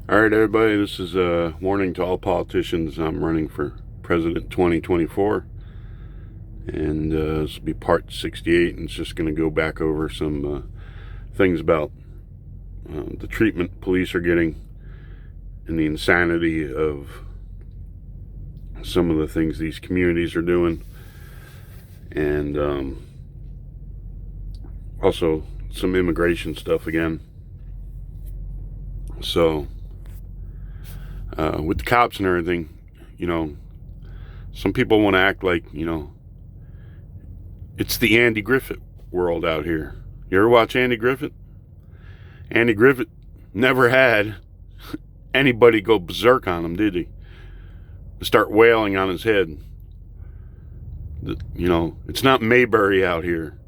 All right, everybody, this is a warning to all politicians. I'm running for president 2024, and this will be part 68, and it's just going to go back over some things about the treatment police are getting and the insanity of some of the things these communities are doing, and also some immigration stuff again. So, with the cops and everything, some people want to act like, it's the Andy Griffith world out here. You ever watch Andy Griffith? Andy Griffith never had anybody go berserk on him, did he? Start wailing on his head. It's not Mayberry out here.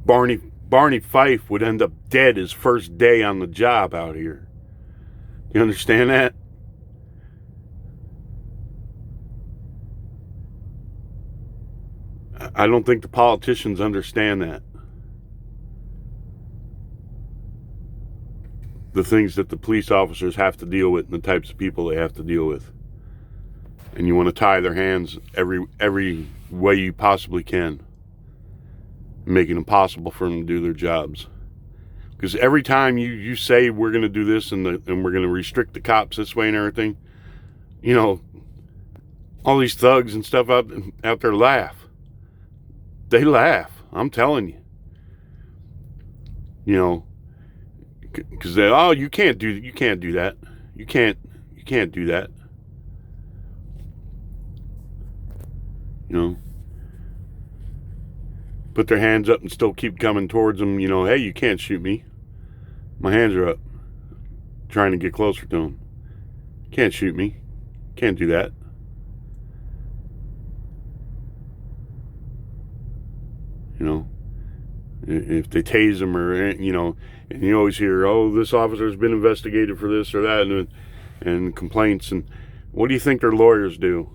Barney Fife would end up dead his first day on the job out here. You understand that? I don't think the politicians understand that. The things that the police officers have to deal with and the types of people they have to deal with. And you want to tie their hands every way you possibly can, making it impossible for them to do their jobs. Because every time you say we're going to do this and we're going to restrict the cops this way and everything, all these thugs and stuff out there laugh. They laugh. I'm telling you. Because you can't do that. You can't do that. Put their hands up and still keep coming towards them. Hey, you can't shoot me. My hands are up. Trying to get closer to them. Can't shoot me. Can't do that. If they tase them and you always hear, oh, this officer's been investigated for this or that, and complaints. And what do you think their lawyers do?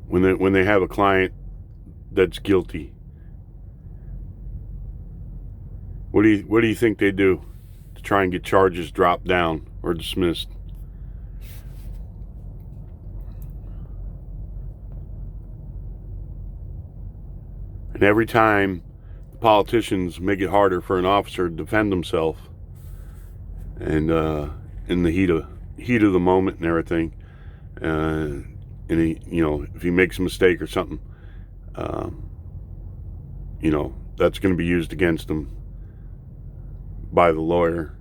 When they have a client that's guilty, what do you think they do to try and get charges dropped down or dismissed? And every time the politicians make it harder for an officer to defend himself, and in the heat of the moment and everything, and he, if he makes a mistake or something, that's going to be used against him by the lawyer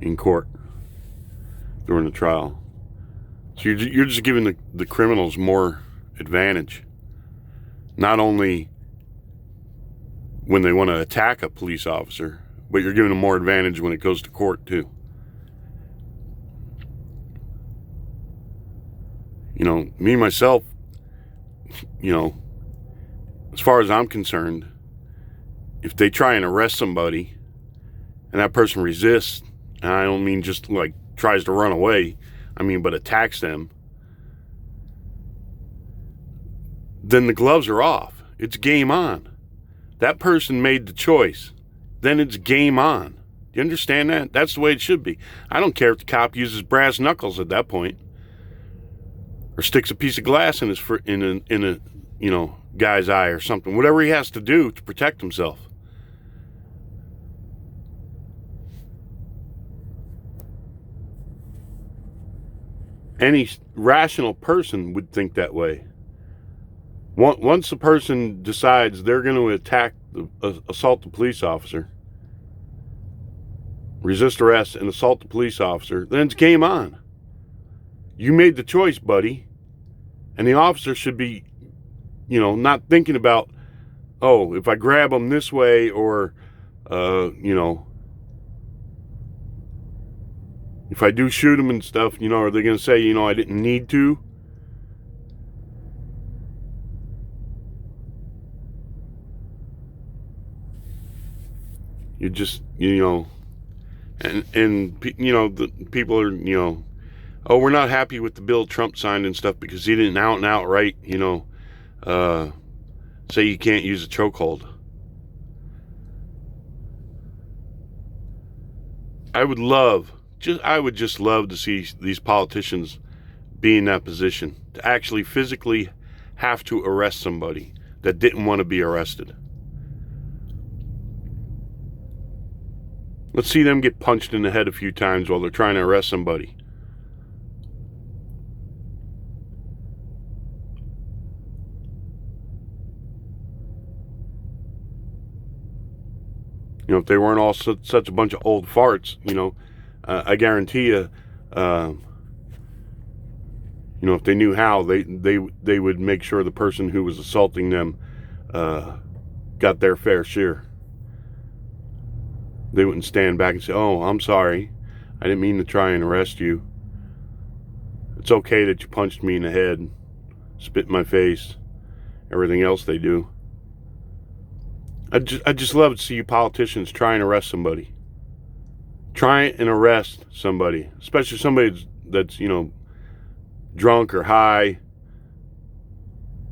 in court during the trial. So you're just giving the criminals more advantage. Not only when they want to attack a police officer, but you're giving them more advantage when it goes to court too. Me myself, as far as I'm concerned, if they try and arrest somebody and that person resists, and I don't mean just like tries to run away, but attacks them, then the gloves are off. It's game on. That person made the choice. Then it's game on. Do you understand that? That's the way it should be. I don't care if the cop uses brass knuckles at that point, or sticks a piece of glass in a guy's eye or something. Whatever he has to do to protect himself. Any rational person would think that way. Once a person decides they're going to assault the police officer, resist arrest and assault the police officer, then it's game on. You made the choice, buddy. And the officer should be, not thinking about, oh, if I grab him this way or, if I do shoot him and stuff, are they going to say, I didn't need to? You just, and the people are, oh, we're not happy with the bill Trump signed and stuff because he didn't outright, say you can't use a chokehold. I would just love to see these politicians be in that position, to actually physically have to arrest somebody that didn't want to be arrested. Let's see them get punched in the head a few times while they're trying to arrest somebody. You know, if they weren't all such a bunch of old farts, you know, I guarantee you, you know, if they knew how, they would make sure the person who was assaulting them got their fair share. They wouldn't stand back and say, "Oh, I'm sorry. I didn't mean to try and arrest you. It's okay that you punched me in the head, spit in my face," everything else they do. I just love to see you politicians try and arrest somebody. Try and arrest somebody, especially somebody that's, you know, drunk or high,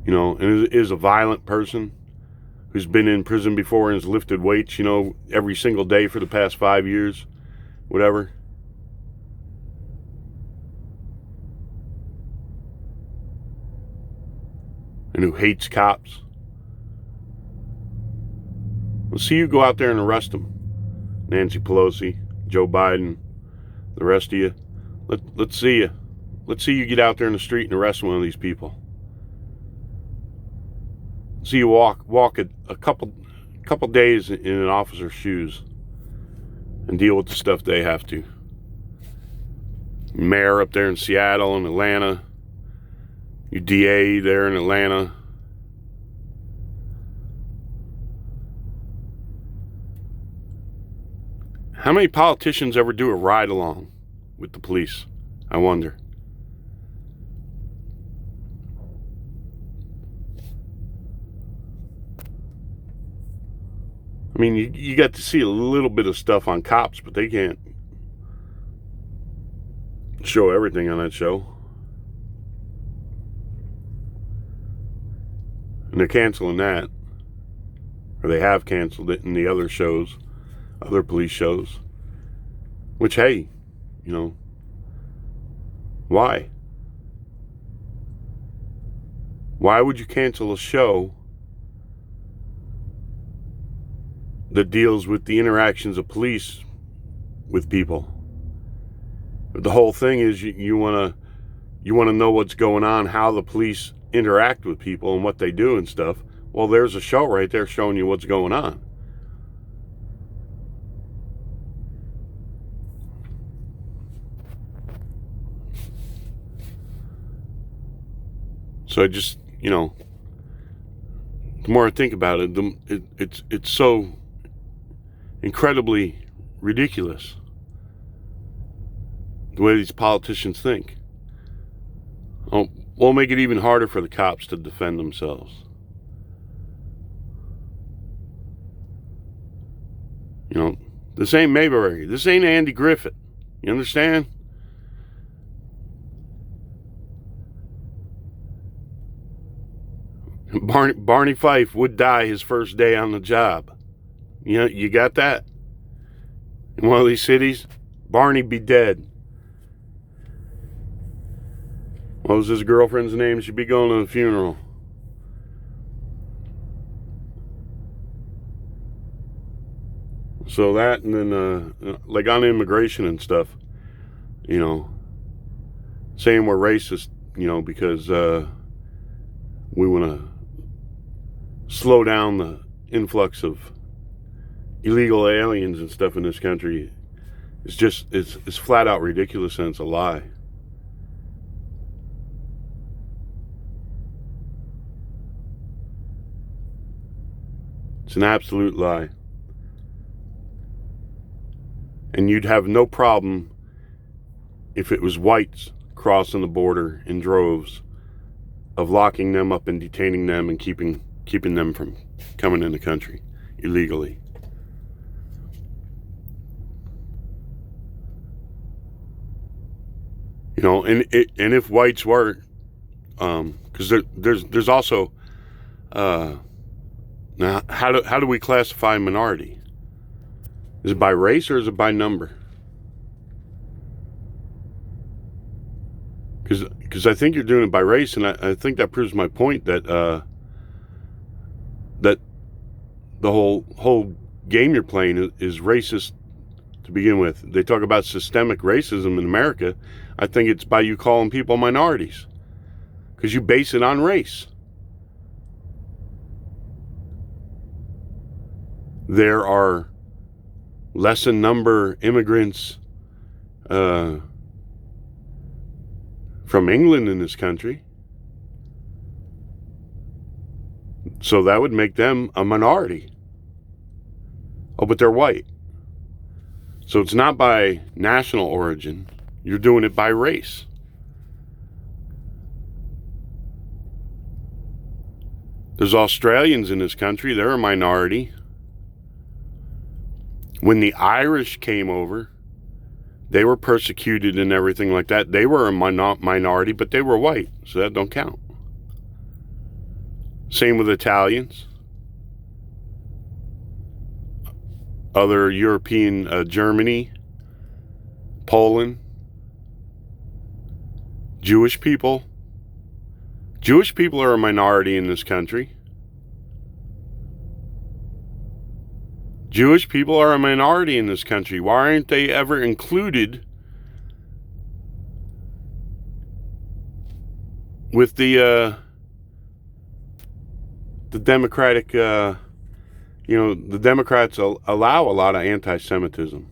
you know, and is a violent person who's been in prison before and has lifted weights, you know, every single day for the past 5 years, whatever. And who hates cops. Let's see you go out there and arrest them. Nancy Pelosi, Joe Biden, the rest of you. Let's see you. Let's see you get out there in the street and arrest one of these people. See you walk a couple days in an officer's shoes and deal with the stuff they have to. Mayor up there in Seattle and Atlanta. Your DA there in Atlanta. How many politicians ever do a ride along with the police? I wonder. I mean, you got to see a little bit of stuff on cops, but they can't show everything on that show. And they're canceling that. Or they have canceled it in the other shows, other police shows. Which, hey, you know, why? Why would you cancel a show that deals with the interactions of police with people? The whole thing is you want to know what's going on, how the police interact with people and what they do and stuff. Well, there's a show right there showing you what's going on. So I just, you know, the more I think about it, it's so incredibly ridiculous the way these politicians think. Oh, we'll make it even harder for the cops to defend themselves. You know, this ain't Mayberry. This ain't Andy Griffith. You understand? Barney Fife would die his first day on the job. You know, you got that? In one of these cities, Barney be dead. What was his girlfriend's name? She'd be going to the funeral. So that, and then like on immigration and stuff, you know, saying we're racist, you know, because we want to slow down the influx of illegal aliens and stuff in this country. It's just, it's flat out ridiculous, and it's a lie. It's an absolute lie. And you'd have no problem if it was whites crossing the border in droves, of locking them up and detaining them and keeping them from coming in the country illegally. You know, and if whites were, because there's also Now, how do we classify minority? Is it by race or is it by number? Because I think you're doing it by race, and I think that proves my point that that the whole game you're playing is racist to begin with. They talk about systemic racism in America. I think it's by you calling people minorities, because you base it on race. There are less in number immigrants from England in this country, so that would make them a minority. Oh, but they're white. So it's not by national origin. You're doing it by race. There's Australians in this country. They're a minority. When the Irish came over, they were persecuted and everything like that. They were a minority, but they were white, so that don't count. Same with Italians. Other European, Germany, Poland, Jewish people. Jewish people are a minority in this country. Jewish people are a minority in this country. Why aren't they ever included with the Democratic, the Democrats allow a lot of anti-Semitism.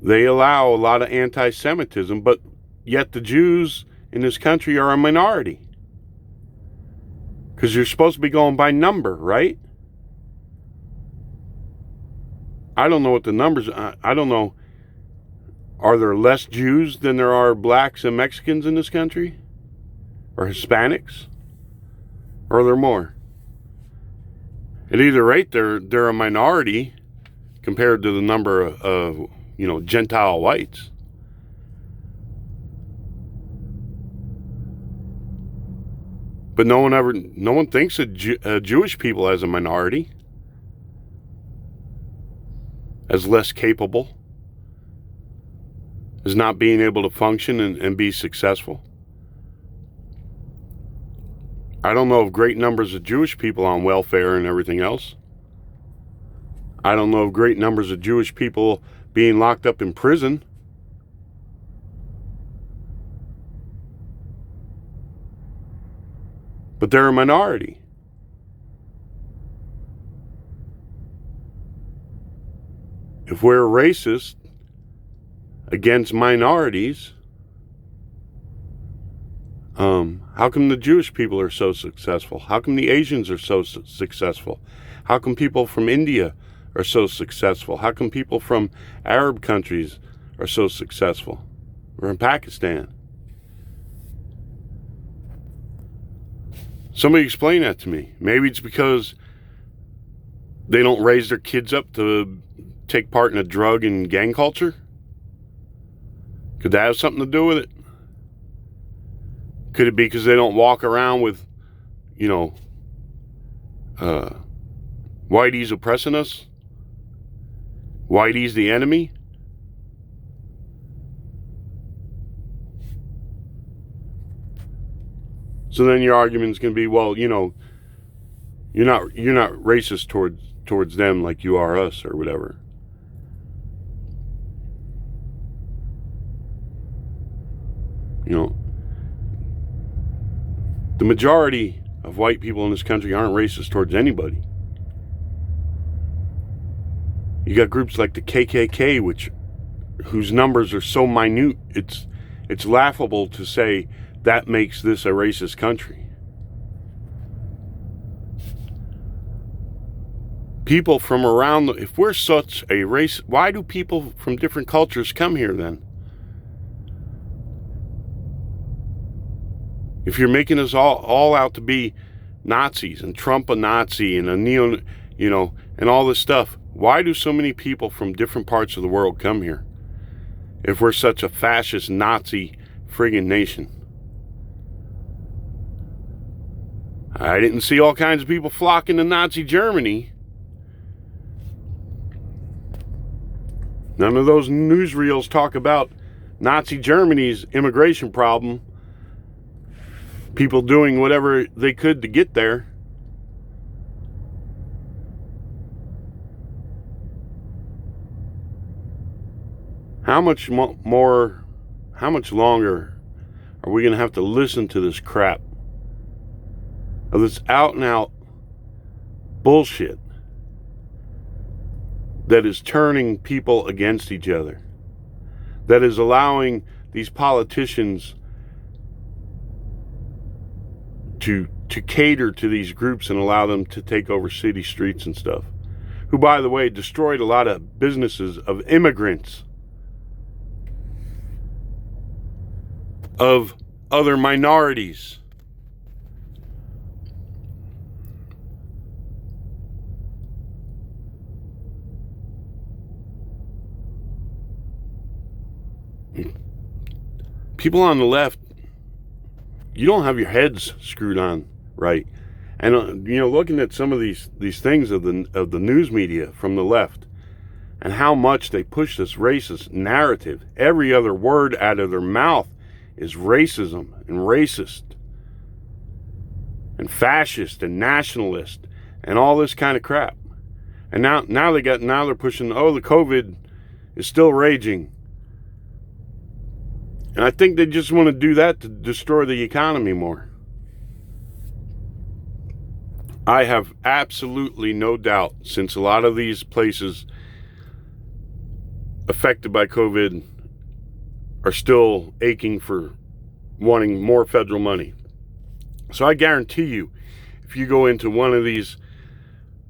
They allow a lot of anti-Semitism, but yet the Jews in this country are a minority. Because you're supposed to be going by number, right? I don't know what the numbers are. I don't know. Are there less Jews than there are blacks and Mexicans in this country? Or Hispanics? Or are there more? At either rate, they're a minority compared to the number of Gentile whites. But no one thinks of Jewish people as a minority, as less capable, as not being able to function and be successful. I don't know of great numbers of Jewish people on welfare and everything else. I don't know of great numbers of Jewish people being locked up in prison. But they're a minority. If we're racist against minorities, how come the Jewish people are so successful? How come the Asians are so successful? How come people from India are so successful? How come people from Arab countries are so successful? Or in Pakistan? Somebody explain that to me. Maybe it's because they don't raise their kids up to take part in a drug and gang culture? Could that have something to do with it? Could it be because they don't walk around with, whitey's oppressing us? Whitey's the enemy? So then your argument's going to be, well, you're not racist towards them like you are us or whatever. The majority of white people in this country aren't racist towards anybody. You got groups like the KKK, whose numbers are so minute, it's laughable to say that makes this a racist country. People from around, if we're such a race, why do people from different cultures come here then? If you're making us all out to be Nazis and Trump a Nazi and a and all this stuff, why do so many people from different parts of the world come here? If we're such a fascist Nazi friggin' nation. I didn't see all kinds of people flocking to Nazi Germany. None of those newsreels talk about Nazi Germany's immigration problem. People doing whatever they could to get there. How much more, how much longer are we going to have to listen to this crap? Of this out and out bullshit that is turning people against each other, that is allowing these politicians to cater to these groups and allow them to take over city streets and stuff, who, by the way, destroyed a lot of businesses of immigrants, of other minorities. People on the left, you don't have your heads screwed on right. And looking at some of these things of the news media from the left, and how much they push this racist narrative. Every other word out of their mouth is racism and racist and fascist and nationalist and all this kind of crap. And now they're pushing, oh, the COVID is still raging. And I think they just want to do that to destroy the economy more. I have absolutely no doubt, since a lot of these places affected by COVID are still aching for wanting more federal money. So I guarantee you, if you go into one of these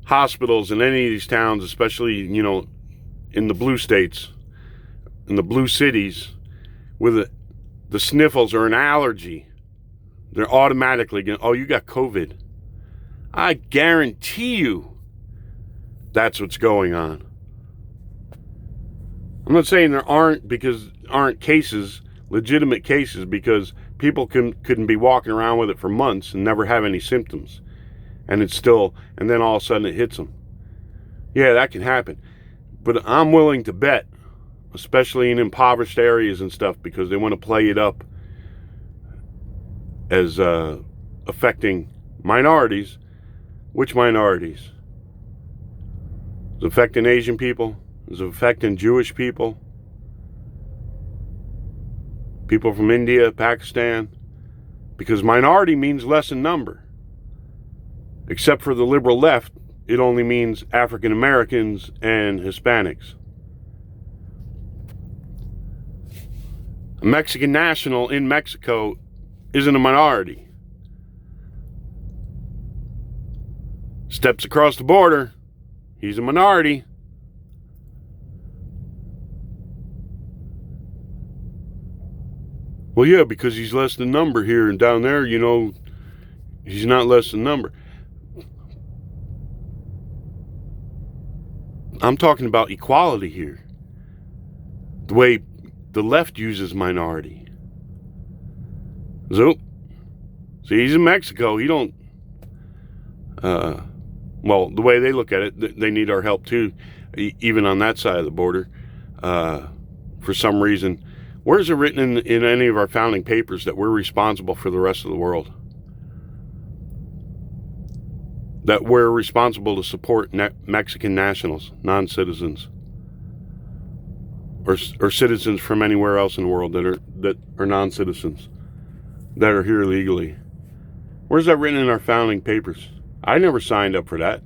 hospitals in any of these towns, especially, in the blue states, in the blue cities, with the sniffles or an allergy, they're automatically going, oh, you got COVID. I guarantee you that's what's going on. I'm not saying there aren't cases, legitimate cases, because people couldn't be walking around with it for months and never have any symptoms. And then all of a sudden it hits them. Yeah, that can happen. But I'm willing to bet, especially in impoverished areas and stuff, because they want to play it up as affecting minorities. Which minorities? Is it affecting Asian people? Is it affecting Jewish people? People from India, Pakistan? Because minority means less in number. Except for the liberal left, it only means African Americans and Hispanics. A Mexican national in Mexico isn't a minority. Steps across the border, he's a minority. Well, yeah, because he's less than number here, and down there, he's not less than number. I'm talking about equality here. The way the left uses minority. So, see, he's in Mexico. He don't, well, the way they look at it, they need our help too, even on that side of the border. For some reason, where is it written in any of our founding papers that we're responsible for the rest of the world? That we're responsible to support Mexican nationals, non-citizens, or citizens from anywhere else in the world that are non-citizens, that are here legally. Where's that written in our founding papers? I never signed up for that.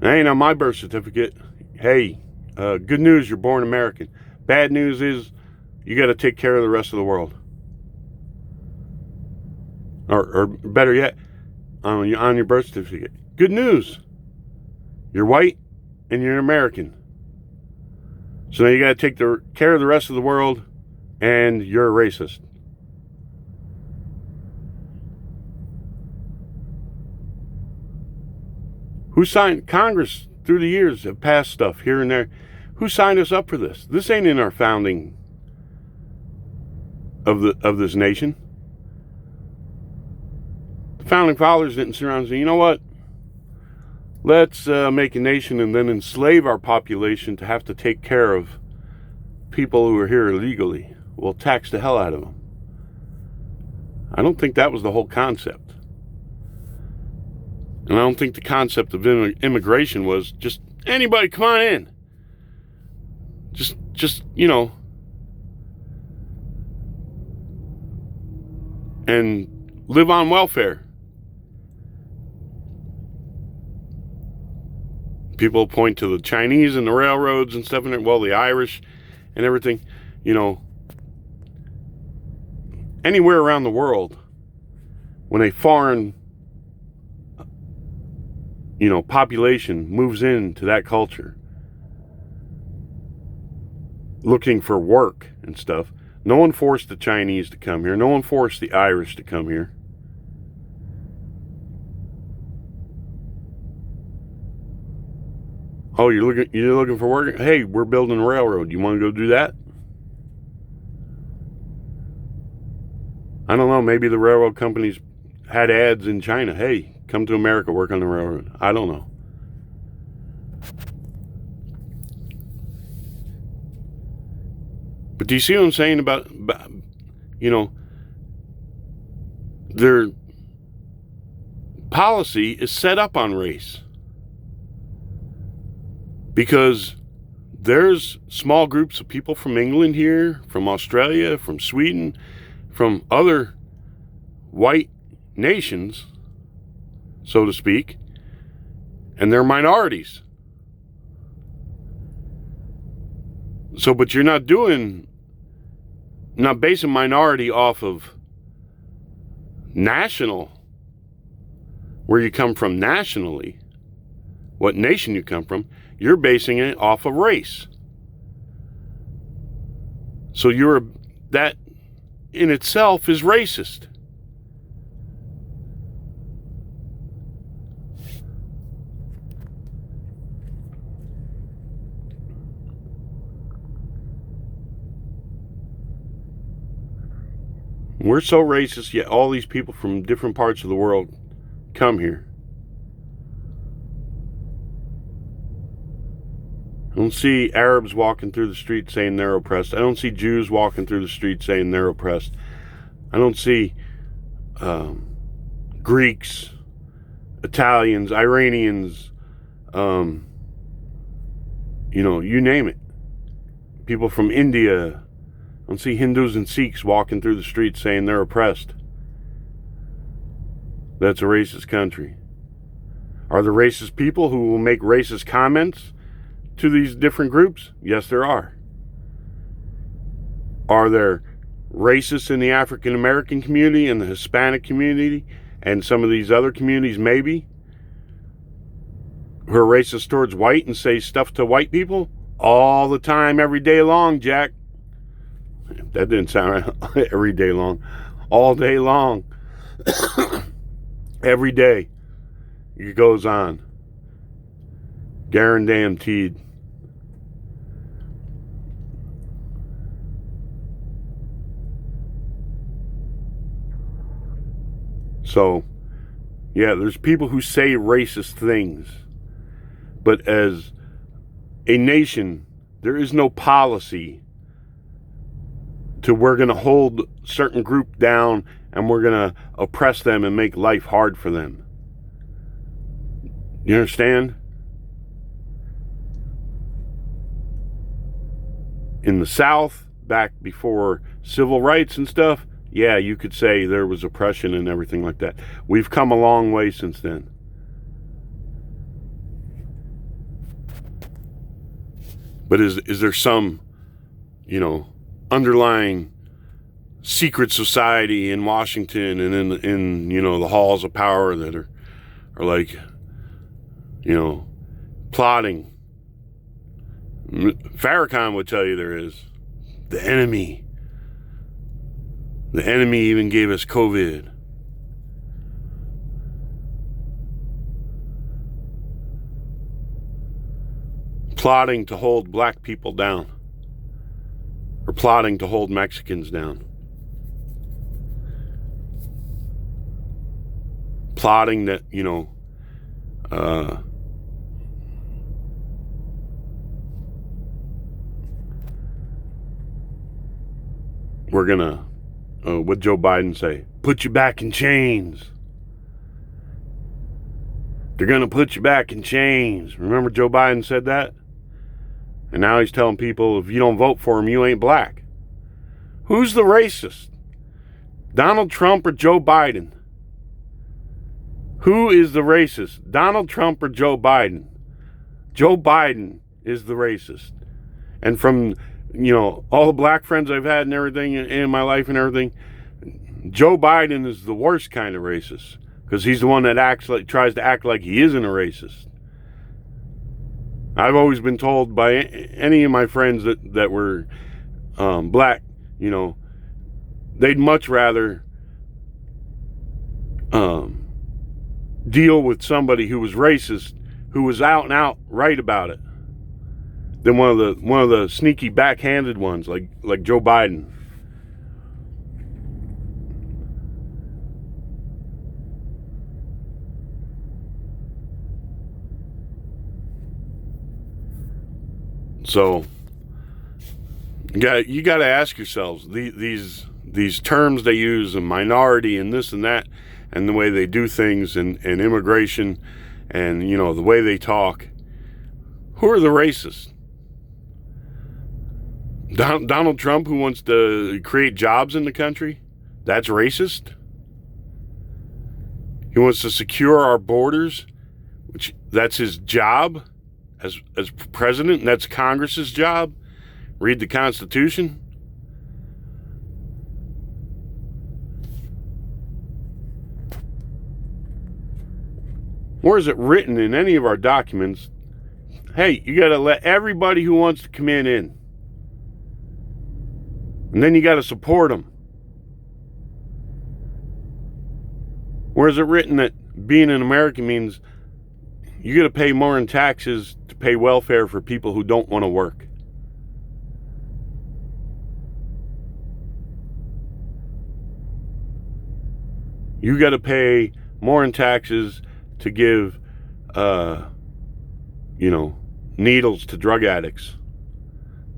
It ain't on my birth certificate. Hey, good news, you're born American. Bad news is you got to take care of the rest of the world. Or better yet, on your birth certificate. Good news, you're white and you're American. So now you got to take care of the rest of the world, and you're a racist. Who signed? Congress through the years have passed stuff here and there. Who signed us up for this? This ain't in our founding of this nation. The founding fathers didn't sit around and say, you know what? Let's make a nation and then enslave our population to have to take care of people who are here illegally. We'll tax the hell out of them. I don't think that was the whole concept. And I don't think the concept of immigration was just anybody come on in. Just and live on welfare. People point to the Chinese and the railroads and stuff, and well, the Irish and everything. Anywhere around the world, when a foreign, population moves into that culture, looking for work and stuff, no one forced the Chinese to come here. No one forced the Irish to come here. Oh, you're looking for work? Hey, we're building a railroad. You want to go do that? I don't know. Maybe the railroad companies had ads in China. Hey, come to America, work on the railroad. I don't know. But do you see what I'm saying about their policy is set up on race? Because there's small groups of people from England here, from Australia, from Sweden, from other white nations, so to speak, and they're minorities. So, but you're not basing minority off of national, where you come from nationally, what nation you come from. You're basing it off of race. So that in itself is racist. We're so racist, yet all these people from different parts of the world come here. I don't see Arabs walking through the street saying they're oppressed. I don't see Jews walking through the street saying they're oppressed. I don't see Greeks, Italians, Iranians, you name it. People from India. I don't see Hindus and Sikhs walking through the streets saying they're oppressed. That's a racist country. Are there racist people who will make racist comments to these different groups? Yes, there are. Are there racists in the African American community and the Hispanic community and some of these other communities maybe who are racist towards white and say stuff to white people? All the time, every day long, Jack. That didn't sound right. Every day long. All day long. Every day. It goes on. Guaranteed. So, yeah, there's people who say racist things. But as a nation, there is no policy to we're going to hold certain group down and we're going to oppress them and make life hard for them. You understand? In the South, back before civil rights and stuff, yeah, you could say there was oppression and everything like that. We've come a long way since then. But is there some, underlying secret society in Washington and in the halls of power that are like, plotting? Farrakhan would tell you there is. The enemy even gave us COVID. Plotting to hold black people down. Or plotting to hold Mexicans down. plotting that, we're gonna, what Joe Biden say? Put you back in chains. They're gonna put you back in chains. Remember Joe Biden said that? And now he's telling people, if you don't vote for him, you ain't black. Who's the racist? Donald Trump or Joe Biden? Who is the racist? Donald Trump or Joe Biden? Joe Biden is the racist. And from, all the black friends I've had and everything in my life and everything, Joe Biden is the worst kind of racist, because he's the one that tries to act like he isn't a racist. I've always been told by any of my friends that were black, they'd much rather deal with somebody who was racist, who was out and out right about it, than one of the sneaky backhanded ones like Joe Biden. So you got to ask yourselves, these terms they use, a minority and this and that, and the way they do things, and immigration, and the way they talk. Who are the racists? Donald Trump, who wants to create jobs in the country, that's racist. He wants to secure our borders, which that's his job as president, and that's Congress's job. Read the Constitution. Or is it written in any of our documents, hey, you got to let everybody who wants to come in. And then you got to support them. Or is it written that being an American means you got to pay more in taxes to pay welfare for people who don't want to work? You got to pay more in taxes to give, needles to drug addicts.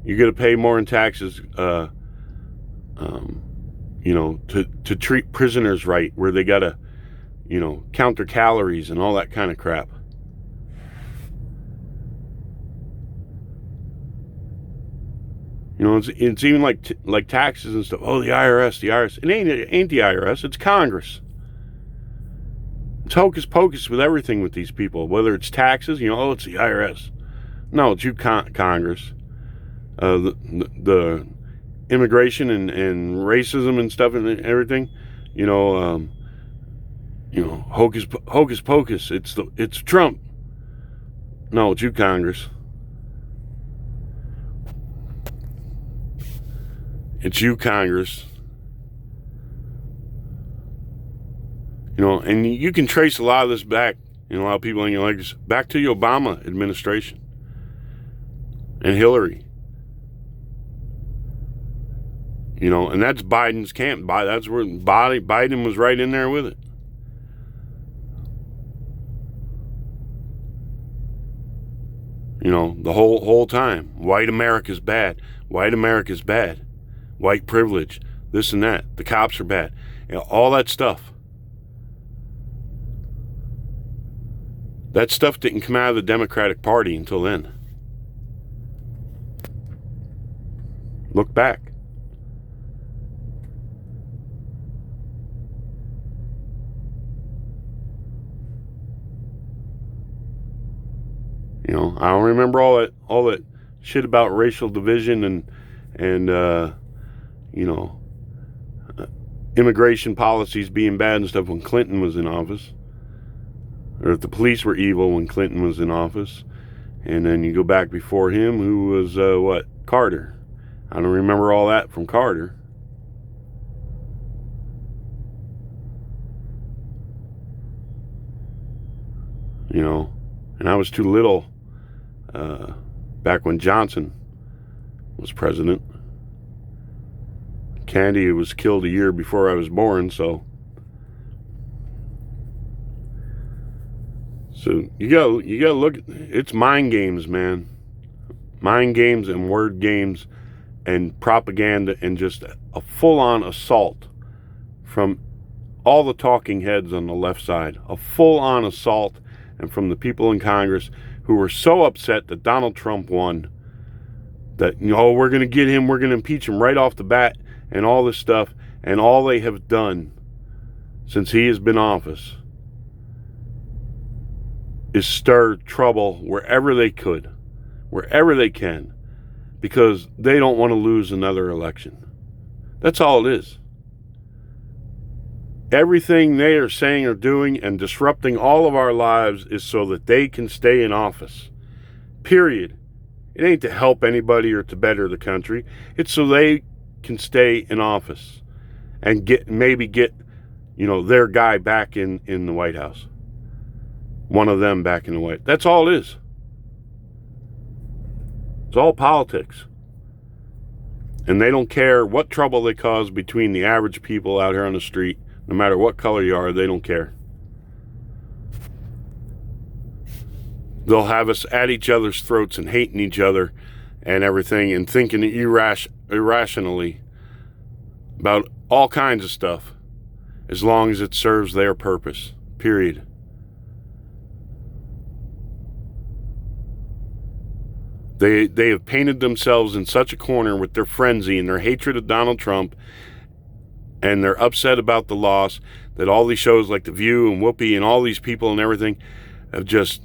You got to pay more in taxes, to treat prisoners right, where they got to, count their calories and all that kind of crap. It's even like taxes and stuff. Oh, the IRS. It ain't the IRS. It's Congress. It's hocus pocus with everything with these people. Whether it's taxes, it's the IRS. No, it's you, Congress. The immigration and racism and stuff and everything. Hocus pocus. It's Trump. No, it's you, Congress. It's you, Congress. And you can trace a lot of this back, a lot of people in your legs, back to the Obama administration and Hillary. And that's Biden's camp. That's where Biden was right in there with it. The whole time. White America's bad. White America's bad. White privilege. This and that. The cops are bad. All that stuff. That stuff didn't come out of the Democratic Party until then. Look back. I don't remember all that shit about racial division and immigration policies being bad and stuff when Clinton was in office. Or if the police were evil when Clinton was in office. And then you go back before him, who was, Carter. I don't remember all that from Carter. And I was too little back when Johnson was president. Kennedy was killed a year before I was born, so So you gotta look. It's mind games, man. Mind games and word games and propaganda and just a full-on assault from all the talking heads on the left side. A full-on assault, and from the people in Congress who were so upset that Donald Trump won, that, you know, we're going to get him, we're going to impeach him right off the bat, and all this stuff. And all they have done since he has been in office is stir trouble wherever they could, wherever they can, because they don't want to lose another election. That's all it is. Everything they are saying or doing and disrupting all of our lives is so that they can stay in office. Period. It ain't to help anybody or to better the country. It's so they can stay in office and maybe get, you know, their guy back in the White House. One of them back in the White House. That's all it is. It's all politics. And they don't care what trouble they cause between the average people out here on the street. No matter what color you are, they don't care. They'll have us at each other's throats and hating each other and everything and thinking irrationally about all kinds of stuff, as long as it serves their purpose. Period. They have painted themselves in such a corner with their frenzy and their hatred of Donald Trump, and they're upset about the loss, that all these shows like The View and Whoopi and all these people and everything have just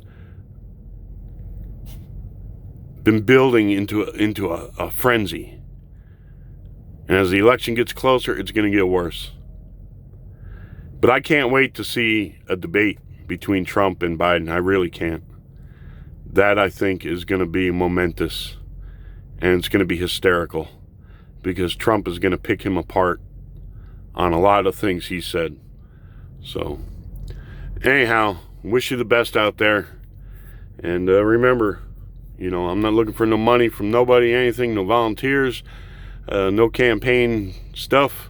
been building into a frenzy. And as the election gets closer, it's going to get worse. But I can't wait to see a debate between Trump and Biden. I really can't. That, I think, is going to be momentous. And it's going to be hysterical. Because Trump is going to pick him apart on a lot of things he said. So, anyhow, wish you the best out there. And remember, you know, I'm not looking for no money from nobody, anything, no volunteers, no campaign stuff,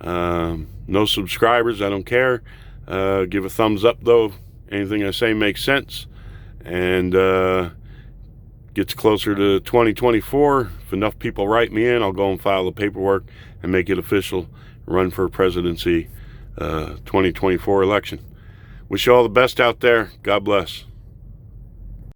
no subscribers. I don't care. Give a thumbs up, though. Anything I say makes sense. And gets closer to 2024. If enough people write me in, I'll go and file the paperwork and make it official. Run for presidency 2024 election. Wish you all the best out there. God bless.